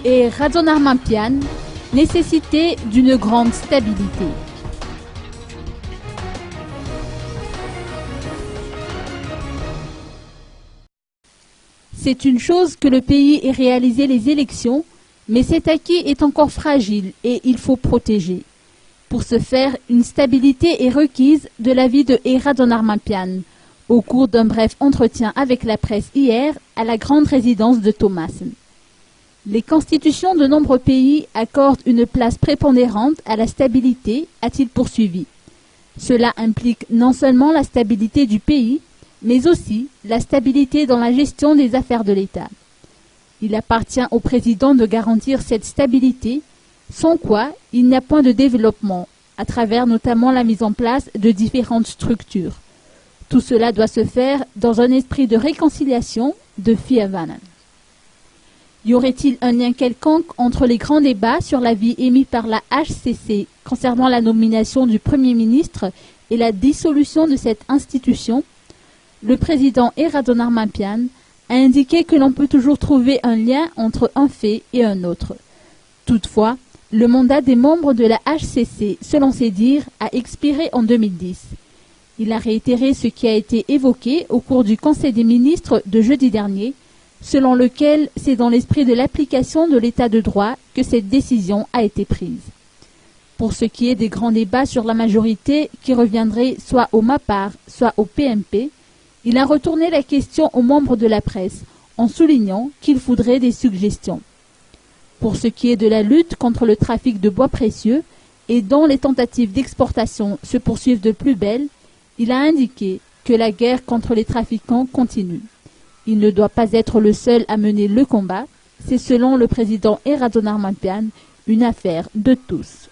et Radonarmampian, nécessité d'une grande stabilité. C'est une chose que le pays ait réalisé les élections, mais cet acquis est encore fragile et il faut protéger. Pour ce faire, une stabilité est requise de l'avis de Radonarmampian, au cours d'un bref entretien avec la presse hier à la grande résidence de Thomassen. Les constitutions de nombreux pays accordent une place prépondérante à la stabilité, a-t-il poursuivi. Cela implique non seulement la stabilité du pays, mais aussi la stabilité dans la gestion des affaires de l'État. Il appartient au président de garantir cette stabilité, sans quoi il n'y a point de développement, à travers notamment la mise en place de différentes structures. Tout cela doit se faire dans un esprit de réconciliation, de Fiavanen. Y aurait-il un lien quelconque entre les grands débats sur l'avis émis par la HCC concernant la nomination du Premier ministre et la dissolution de cette institution? Le président Radonarmampian a indiqué que l'on peut toujours trouver un lien entre un fait et un autre. Toutefois, le mandat des membres de la HCC, selon ses dires, a expiré en 2010. Il a réitéré ce qui a été évoqué au cours du Conseil des ministres de jeudi dernier, selon lequel c'est dans l'esprit de l'application de l'état de droit que cette décision a été prise. Pour ce qui est des grands débats sur la majorité qui reviendraient soit au MAPAR, soit au PMP, il a retourné la question aux membres de la presse, en soulignant qu'il faudrait des suggestions. Pour ce qui est de la lutte contre le trafic de bois précieux, et dont les tentatives d'exportation se poursuivent de plus belle, il a indiqué que la guerre contre les trafiquants continue. Il ne doit pas être le seul à mener le combat, c'est selon le président Radonarmampian une affaire de tous.